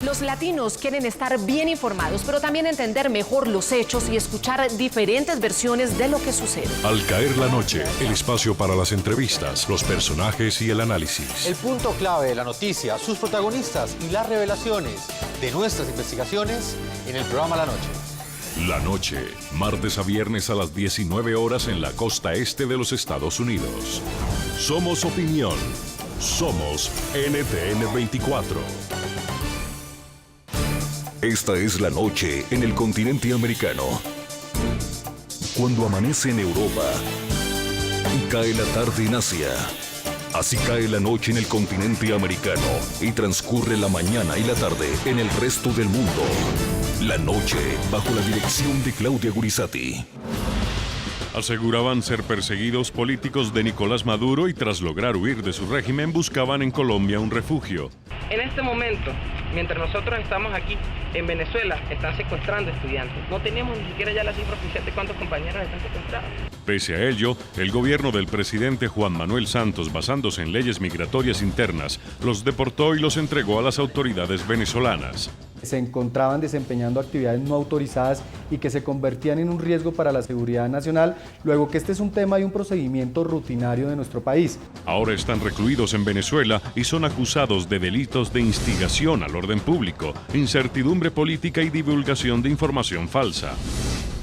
Los latinos quieren estar bien informados, pero también entender mejor los hechos y escuchar diferentes versiones de lo que sucede. Al caer la noche, el espacio para las entrevistas, los personajes y el análisis. El punto clave de la noticia, sus protagonistas y las revelaciones de nuestras investigaciones en el programa La Noche. La Noche, martes a viernes a las 19 horas en la costa este de los Estados Unidos. Somos opinión. Somos NTN 24. Esta es la noche en el continente americano. Cuando amanece en Europa y cae la tarde en Asia. Así cae la noche en el continente americano y transcurre la mañana y la tarde en el resto del mundo. La Noche, bajo la dirección de Claudia Gurizati. Aseguraban ser perseguidos políticos de Nicolás Maduro y tras lograr huir de su régimen buscaban en Colombia un refugio. En este momento, mientras nosotros estamos aquí en Venezuela, están secuestrando estudiantes. No tenemos ni siquiera ya la cifra oficial de cuántos compañeros están secuestrados. Pese a ello, el gobierno del presidente Juan Manuel Santos, basándose en leyes migratorias internas, los deportó y los entregó a las autoridades venezolanas. Se encontraban desempeñando actividades no autorizadas y que se convertían en un riesgo para la seguridad nacional, luego que este es un tema y un procedimiento rutinario de nuestro país. Ahora están recluidos en Venezuela y son acusados de delitos de instigación al orden público, incertidumbre política y divulgación de información falsa.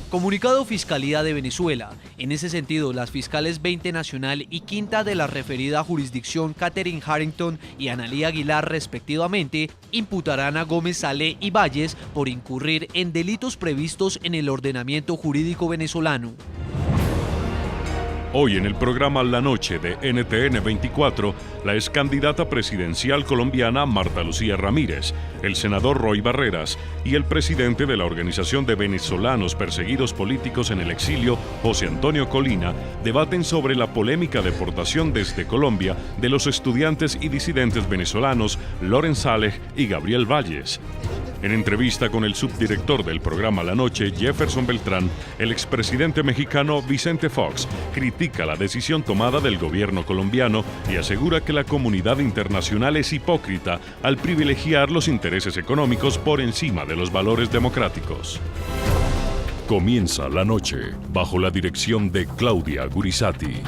Comunicado Fiscalía de Venezuela. En ese sentido, las fiscales 20 Nacional y Quinta de la referida jurisdicción, Catherine Harrington y Analía Aguilar, respectivamente, imputarán a Gómez Salé y Valles por incurrir en delitos previstos en el ordenamiento jurídico venezolano. Hoy en el programa La Noche de NTN 24, la ex candidata presidencial colombiana Marta Lucía Ramírez, el senador Roy Barreras y el presidente de la Organización de Venezolanos Perseguidos Políticos en el Exilio, José Antonio Colina, debaten sobre la polémica deportación desde Colombia de los estudiantes y disidentes venezolanos Loren Saleh y Gabriel Valles. En entrevista con el subdirector del programa La Noche, Jefferson Beltrán, el expresidente mexicano Vicente Fox critica la decisión tomada del gobierno colombiano y asegura que la comunidad internacional es hipócrita al privilegiar los intereses económicos por encima de los valores democráticos. Comienza La Noche, bajo la dirección de Claudia Gurizati.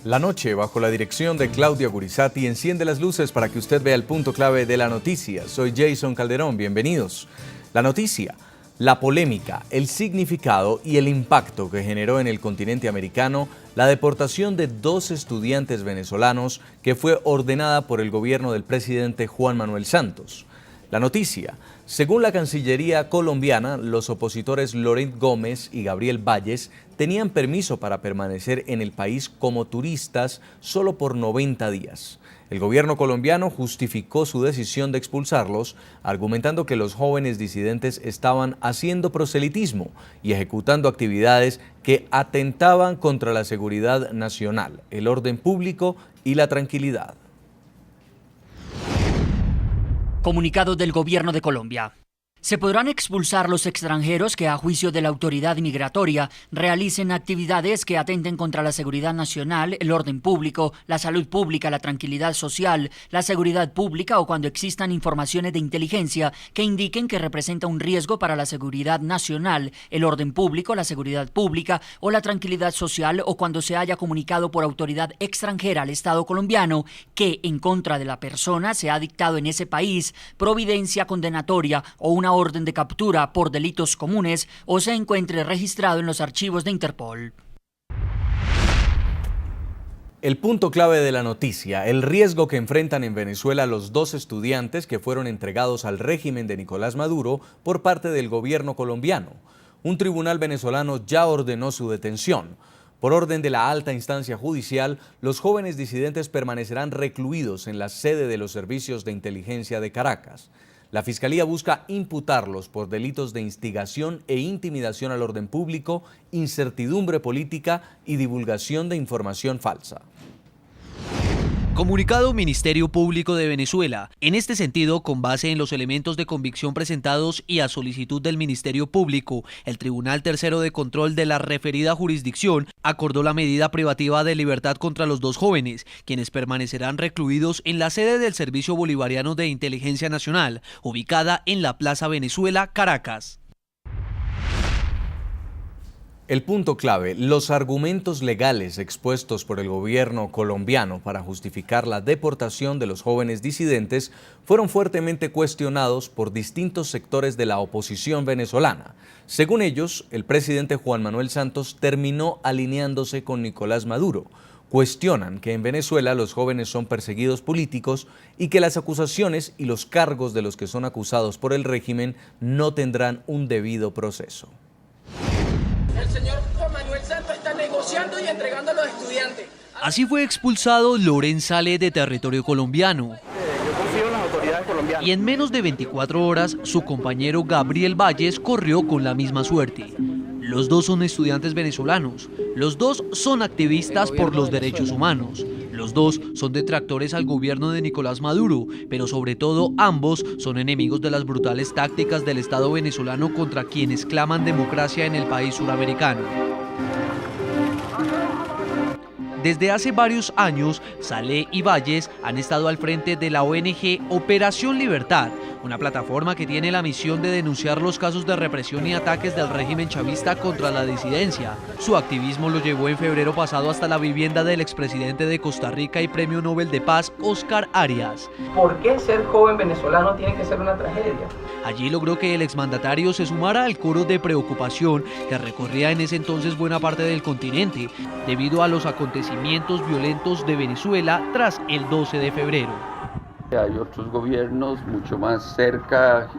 La Noche, bajo la dirección de Claudia Gurizati, enciende las luces para que usted vea el punto clave de la noticia. Soy Jason Calderón, bienvenidos. La noticia, la polémica, el significado y el impacto que generó en el continente americano la deportación de 2 estudiantes venezolanos que fue ordenada por el gobierno del presidente Juan Manuel Santos. La noticia, según la Cancillería colombiana, los opositores Loren Gómez y Gabriel Valles tenían permiso para permanecer en el país como turistas solo por 90 días. El gobierno colombiano justificó su decisión de expulsarlos, argumentando que los jóvenes disidentes estaban haciendo proselitismo y ejecutando actividades que atentaban contra la seguridad nacional, el orden público y la tranquilidad. Comunicado del Gobierno de Colombia. Se podrán expulsar los extranjeros que a juicio de la autoridad migratoria realicen actividades que atenten contra la seguridad nacional, el orden público, la salud pública, la tranquilidad social, la seguridad pública o cuando existan informaciones de inteligencia que indiquen que representa un riesgo para la seguridad nacional, el orden público, la seguridad pública o la tranquilidad social o cuando se haya comunicado por autoridad extranjera al Estado colombiano que en contra de la persona se ha dictado en ese país providencia condenatoria o una orden de captura por delitos comunes o se encuentre registrado en los archivos de Interpol. El punto clave de la noticia, el riesgo que enfrentan en Venezuela los 2 estudiantes que fueron entregados al régimen de Nicolás Maduro por parte del gobierno colombiano. Un tribunal venezolano ya ordenó su detención. Por orden de la alta instancia judicial, los jóvenes disidentes permanecerán recluidos en la sede de los servicios de inteligencia de Caracas. La Fiscalía busca imputarlos por delitos de instigación e intimidación al orden público, incertidumbre política y divulgación de información falsa. Comunicado Ministerio Público de Venezuela. En este sentido, con base en los elementos de convicción presentados y a solicitud del Ministerio Público, el Tribunal Tercero de Control de la referida jurisdicción acordó la medida privativa de libertad contra los dos jóvenes, quienes permanecerán recluidos en la sede del Servicio Bolivariano de Inteligencia Nacional, ubicada en la Plaza Venezuela, Caracas. El punto clave, los argumentos legales expuestos por el gobierno colombiano para justificar la deportación de los jóvenes disidentes fueron fuertemente cuestionados por distintos sectores de la oposición venezolana. Según ellos, el presidente Juan Manuel Santos terminó alineándose con Nicolás Maduro. Cuestionan que en Venezuela los jóvenes son perseguidos políticos y que las acusaciones y los cargos de los que son acusados por el régimen no tendrán un debido proceso. El señor Juan Manuel Santos está negociando y entregando a los estudiantes. Así fue expulsado Loren Saleh de territorio colombiano. Yo confío en las autoridades colombianas. Y en menos de 24 horas, su compañero Gabriel Valles corrió con la misma suerte. Los dos son estudiantes venezolanos, los dos son activistas por los derechos humanos, los dos son detractores al gobierno de Nicolás Maduro, pero sobre todo ambos son enemigos de las brutales tácticas del Estado venezolano contra quienes claman democracia en el país suramericano. Desde hace varios años, Saleh y Valles han estado al frente de la ONG Operación Libertad, una plataforma que tiene la misión de denunciar los casos de represión y ataques del régimen chavista contra la disidencia. Su activismo lo llevó en febrero pasado hasta la vivienda del expresidente de Costa Rica y Premio Nobel de Paz, Oscar Arias. ¿Por qué ser joven venezolano tiene que ser una tragedia? Allí logró que el exmandatario se sumara al coro de preocupación que recorría en ese entonces buena parte del continente, debido a los acontecimientos violentos de Venezuela tras el 12 de febrero. Hay otros gobiernos mucho más cerca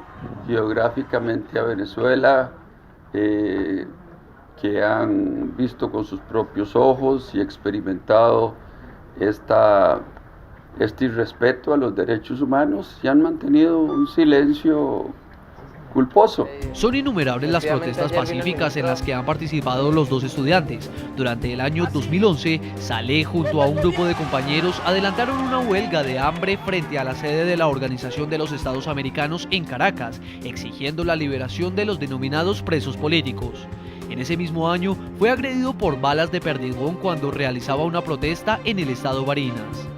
geográficamente a Venezuela que han visto con sus propios ojos y experimentado este irrespeto a los derechos humanos y han mantenido un silencio culposo. Son innumerables las protestas pacíficas en las que han participado los dos estudiantes. Durante el año 2011, Saleh junto a un grupo de compañeros adelantaron una huelga de hambre frente a la sede de la Organización de los Estados Americanos en Caracas, exigiendo la liberación de los denominados presos políticos. En ese mismo año fue agredido por balas de perdigón cuando realizaba una protesta en el estado Barinas.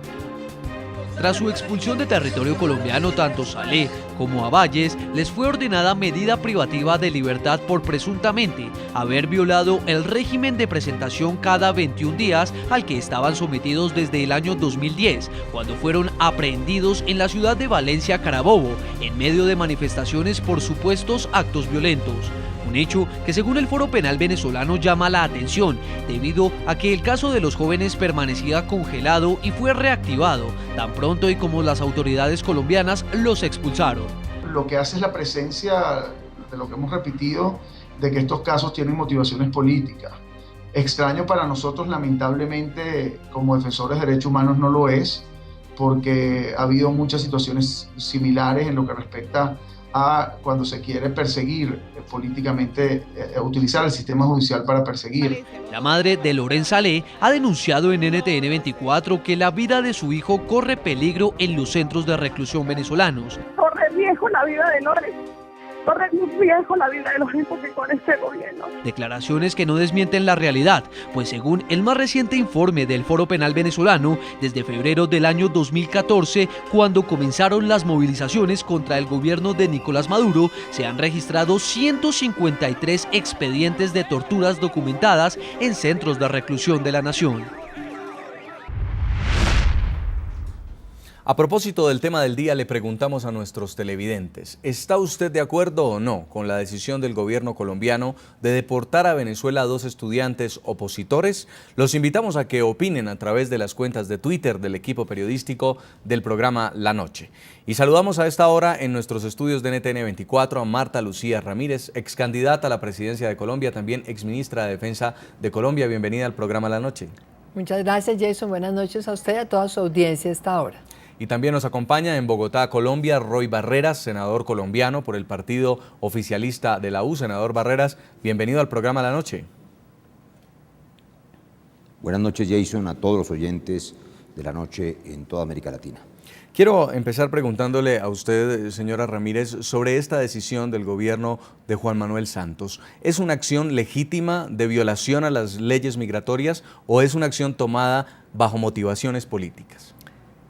Tras su expulsión de territorio colombiano, tanto Saleh como a Valles les fue ordenada medida privativa de libertad por presuntamente haber violado el régimen de presentación cada 21 días al que estaban sometidos desde el año 2010, cuando fueron aprehendidos en la ciudad de Valencia, Carabobo, en medio de manifestaciones por supuestos actos violentos. Un hecho que según el Foro Penal venezolano llama la atención, debido a que el caso de los jóvenes permanecía congelado y fue reactivado tan pronto y como las autoridades colombianas los expulsaron. Lo que hace es la presencia de lo que hemos repetido, de que estos casos tienen motivaciones políticas. Extraño para nosotros, lamentablemente, como defensores de derechos humanos no lo es, porque ha habido muchas situaciones similares en lo que respecta a cuando se quiere perseguir políticamente, utilizar el sistema judicial para perseguir. La madre de Loren Saleh ha denunciado en NTN 24 que la vida de su hijo corre peligro en los centros de reclusión venezolanos. Corre riesgo la vida de Loren, corre riesgo la vida de los hijos que con este gobierno. Declaraciones que no desmienten la realidad, pues según el más reciente informe del Foro Penal venezolano, desde febrero del año 2014, cuando comenzaron las movilizaciones contra el gobierno de Nicolás Maduro, se han registrado 153 expedientes de torturas documentadas en centros de reclusión de la nación. A propósito del tema del día, le preguntamos a nuestros televidentes, ¿está usted de acuerdo o no con la decisión del gobierno colombiano de deportar a Venezuela a dos estudiantes opositores? Los invitamos a que opinen a través de las cuentas de Twitter del equipo periodístico del programa La Noche. Y saludamos a esta hora en nuestros estudios de NTN 24 a Marta Lucía Ramírez, ex candidata a la presidencia de Colombia, también ex ministra de Defensa de Colombia. Bienvenida al programa La Noche. Muchas gracias, Jason. Buenas noches a usted y a toda su audiencia a esta hora. Y también nos acompaña en Bogotá, Colombia, Roy Barreras, senador colombiano por el partido oficialista de la U. Senador Barreras, bienvenido al programa La Noche. Buenas noches, Jason, a todos los oyentes de la noche en toda América Latina. Quiero empezar preguntándole a usted, señora Ramírez, sobre esta decisión del gobierno de Juan Manuel Santos. ¿Es una acción legítima de violación a las leyes migratorias o es una acción tomada bajo motivaciones políticas?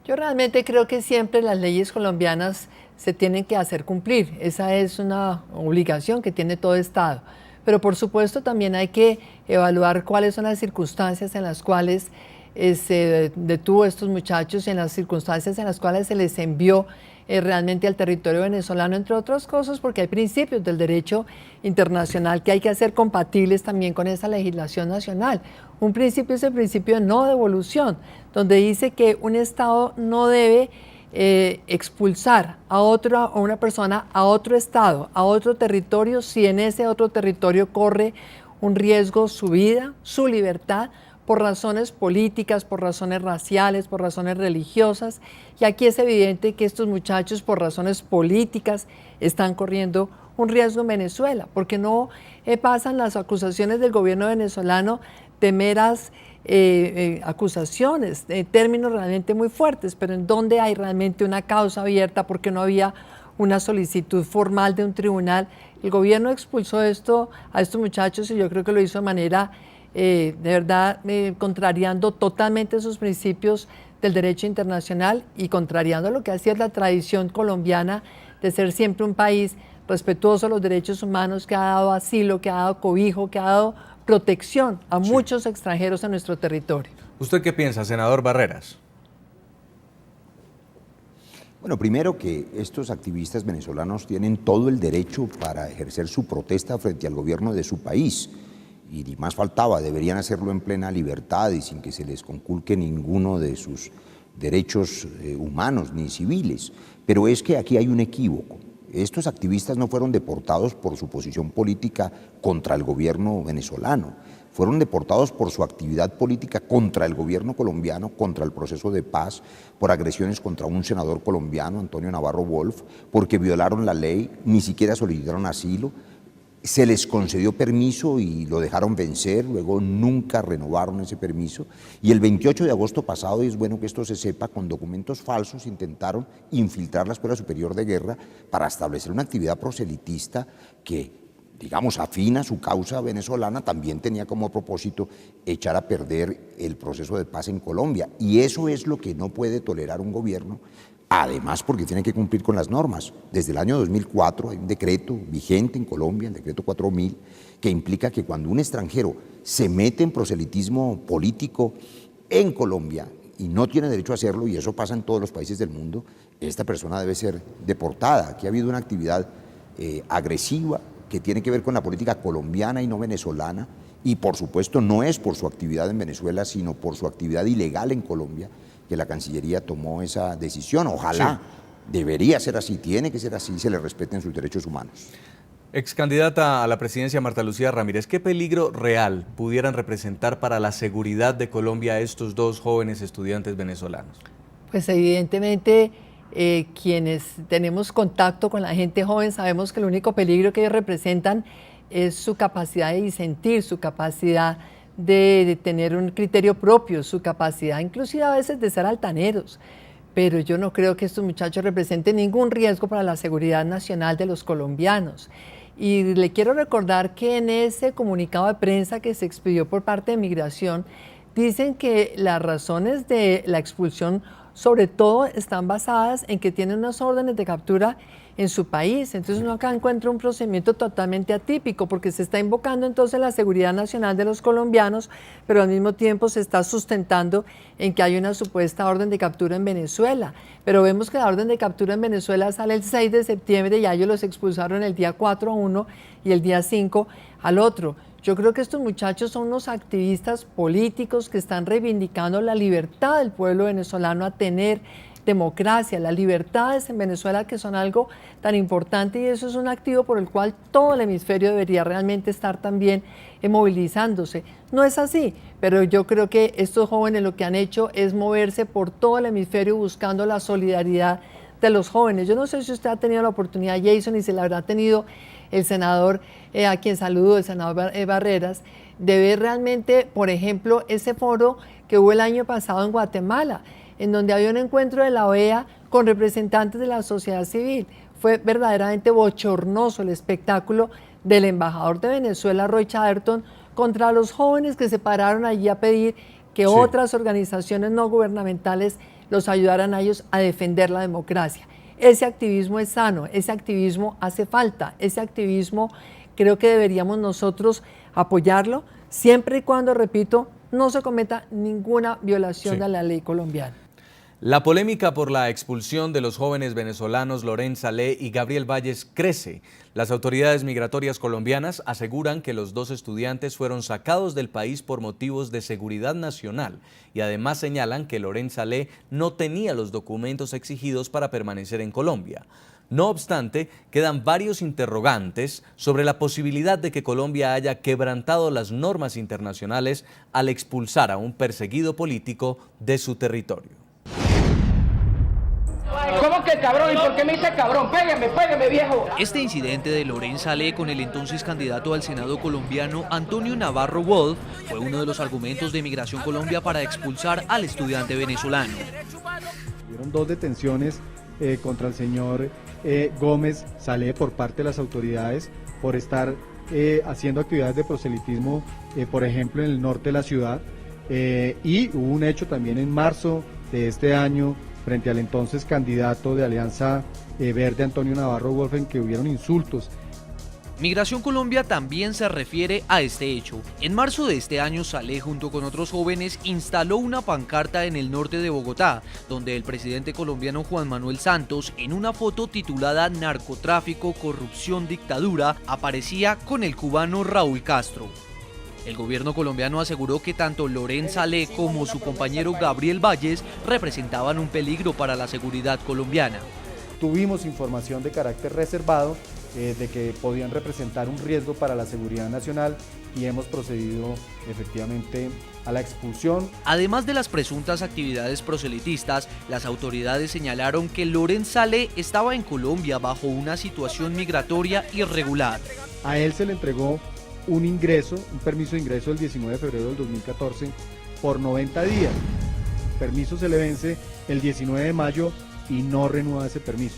Yo realmente creo que siempre las leyes colombianas se tienen que hacer cumplir. Esa es una obligación que tiene todo Estado. Pero por supuesto también hay que evaluar cuáles son las circunstancias en las cuales se detuvo a estos muchachos y en las circunstancias en las cuales se les envió realmente al territorio venezolano, entre otras cosas, porque hay principios del derecho internacional que hay que hacer compatibles también con esa legislación nacional. Un principio es el principio de no devolución, donde dice que un Estado no debe expulsar a una persona a otro Estado, a otro territorio, si en ese otro territorio corre un riesgo su vida, su libertad, por razones políticas, por razones raciales, por razones religiosas. Y aquí es evidente que estos muchachos por razones políticas están corriendo un riesgo en Venezuela, porque no pasan las acusaciones del gobierno venezolano de meras acusaciones, términos realmente muy fuertes, pero en donde hay realmente una causa abierta porque no había una solicitud formal de un tribunal. El gobierno expulsó a estos muchachos y yo creo que lo hizo de manera de verdad contrariando totalmente esos principios del derecho internacional y contrariando lo que hacía la tradición colombiana de ser siempre un país respetuoso de los derechos humanos, que ha dado asilo, que ha dado cobijo, que ha dado protección a muchos extranjeros en nuestro territorio. ¿Usted qué piensa, senador Barreras? Bueno, primero que estos activistas venezolanos tienen todo el derecho para ejercer su protesta frente al gobierno de su país. Y ni más faltaba, deberían hacerlo en plena libertad y sin que se les conculque ninguno de sus derechos humanos ni civiles. Pero es que aquí hay un equívoco. Estos activistas no fueron deportados por su posición política contra el gobierno venezolano, fueron deportados por su actividad política contra el gobierno colombiano, contra el proceso de paz, por agresiones contra un senador colombiano, Antonio Navarro Wolf, porque violaron la ley, ni siquiera solicitaron asilo. Se les concedió permiso y lo dejaron vencer, luego nunca renovaron ese permiso. Y el 28 de agosto pasado, y es bueno que esto se sepa, con documentos falsos intentaron infiltrar la Escuela Superior de Guerra para establecer una actividad proselitista que, digamos, afina a su causa venezolana, también tenía como propósito echar a perder el proceso de paz en Colombia. Y eso es lo que no puede tolerar un gobierno. Además, porque tiene que cumplir con las normas. Desde el año 2004 hay un decreto vigente en Colombia, el decreto 4000, que implica que cuando un extranjero se mete en proselitismo político en Colombia y no tiene derecho a hacerlo, y eso pasa en todos los países del mundo, esta persona debe ser deportada. Aquí ha habido una actividad agresiva que tiene que ver con la política colombiana y no venezolana, y por supuesto no es por su actividad en Venezuela, sino por su actividad ilegal en Colombia, que la Cancillería tomó esa decisión. Ojalá, debería ser así, tiene que ser así, se le respeten sus derechos humanos. Excandidata a la presidencia Marta Lucía Ramírez, ¿qué peligro real pudieran representar para la seguridad de Colombia estos dos jóvenes estudiantes venezolanos? Pues evidentemente quienes tenemos contacto con la gente joven sabemos que el único peligro que ellos representan es su capacidad de disentir, su capacidad de tener un criterio propio, su capacidad inclusive a veces de ser altaneros. Pero yo no creo que estos muchachos representen ningún riesgo para la seguridad nacional de los colombianos. Y le quiero recordar que en ese comunicado de prensa que se expidió por parte de Migración, dicen que las razones de la expulsión sobre todo están basadas en que tienen unas órdenes de captura en su país. Entonces uno acá encuentra un procedimiento totalmente atípico porque se está invocando entonces la seguridad nacional de los colombianos, pero al mismo tiempo se está sustentando en que hay una supuesta orden de captura en Venezuela. Pero vemos que la orden de captura en Venezuela sale el 6 de septiembre y ya ellos los expulsaron el día 4 a uno y el día 5 al otro. Yo creo que estos muchachos son unos activistas políticos que están reivindicando la libertad del pueblo venezolano a tener democracia, las libertades en Venezuela, que son algo tan importante, y eso es un activo por el cual todo el hemisferio debería realmente estar también movilizándose. No es así, pero yo creo que estos jóvenes lo que han hecho es moverse por todo el hemisferio buscando la solidaridad de los jóvenes. Yo no sé si usted ha tenido la oportunidad, Jason, y se la habrá tenido el senador, a quien saludo, el senador Barreras, de ver realmente, por ejemplo, ese foro que hubo el año pasado en Guatemala, en donde había un encuentro de la OEA con representantes de la sociedad civil. Fue verdaderamente bochornoso el espectáculo del embajador de Venezuela, Roy Chatterton, contra los jóvenes que se pararon allí a pedir que otras organizaciones no gubernamentales los ayudaran a ellos a defender la democracia. Ese activismo es sano, ese activismo hace falta, ese activismo creo que deberíamos nosotros apoyarlo, siempre y cuando, repito, no se cometa ninguna violación de la ley colombiana. La polémica por la expulsión de los jóvenes venezolanos Loren Saleh y Gabriel Valles crece. Las autoridades migratorias colombianas aseguran que los dos estudiantes fueron sacados del país por motivos de seguridad nacional y además señalan que Loren Saleh no tenía los documentos exigidos para permanecer en Colombia. No obstante, quedan varios interrogantes sobre la posibilidad de que Colombia haya quebrantado las normas internacionales al expulsar a un perseguido político de su territorio. ¿Cómo que cabrón? ¿Y por qué me dice cabrón? Pégame, viejo. Este incidente de Loren Saleh con el entonces candidato al Senado colombiano Antonio Navarro Wolf fue uno de los argumentos de Migración Colombia para expulsar al estudiante venezolano. Hubieron 2 detenciones contra el señor Gómez Saleh por parte de las autoridades por estar haciendo actividades de proselitismo, por ejemplo, en el norte de la ciudad. Y hubo un hecho también en marzo de este año frente al entonces candidato de Alianza Verde, Antonio Navarro Wolf, en que hubieron insultos. Migración Colombia también se refiere a este hecho. En marzo de este año, Saleh, junto con otros jóvenes, instaló una pancarta en el norte de Bogotá, donde el presidente colombiano Juan Manuel Santos, en una foto titulada Narcotráfico, Corrupción, Dictadura, aparecía con el cubano Raúl Castro. El gobierno colombiano aseguró que tanto Loren Saleh como su compañero Gabriel Valles representaban un peligro para la seguridad colombiana. Tuvimos información de carácter reservado de que podían representar un riesgo para la seguridad nacional y hemos procedido efectivamente a la expulsión. Además de las presuntas actividades proselitistas, las autoridades señalaron que Loren Saleh estaba en Colombia bajo una situación migratoria irregular. A él se le entregó un permiso de ingreso el 19 de febrero del 2014 por 90 días. El permiso se le vence el 19 de mayo y no renueva ese permiso.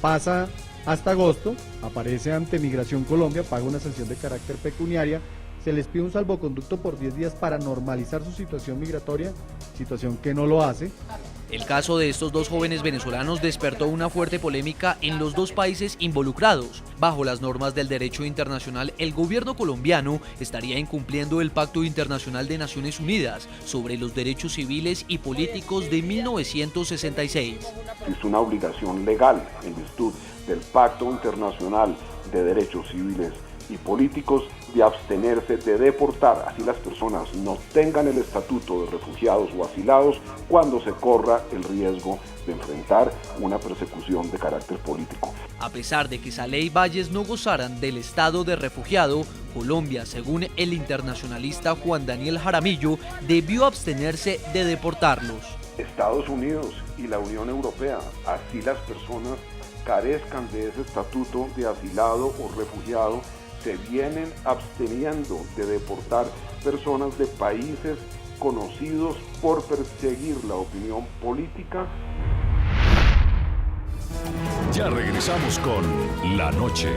Pasa hasta agosto, aparece ante Migración Colombia, paga una sanción de carácter pecuniaria, se les pide un salvoconducto por 10 días para normalizar su situación migratoria, situación que no lo hace. El caso de estos 2 jóvenes venezolanos despertó una fuerte polémica en los 2 países involucrados. Bajo las normas del derecho internacional, el gobierno colombiano estaría incumpliendo el Pacto Internacional de Naciones Unidas sobre los derechos civiles y políticos de 1966. Es una obligación legal en virtud del Pacto Internacional de Derechos Civiles y Políticos de abstenerse de deportar, así las personas no tengan el estatuto de refugiados o asilados cuando se corra el riesgo de enfrentar una persecución de carácter político. A pesar de que Saleh y Valles no gozaran del estado de refugiado, Colombia, según el internacionalista Juan Daniel Jaramillo, debió abstenerse de deportarlos. Estados Unidos y la Unión Europea, así las personas carezcan de ese estatuto de asilado o refugiado, se vienen absteniendo de deportar personas de países conocidos por perseguir la opinión política. Ya regresamos con La Noche.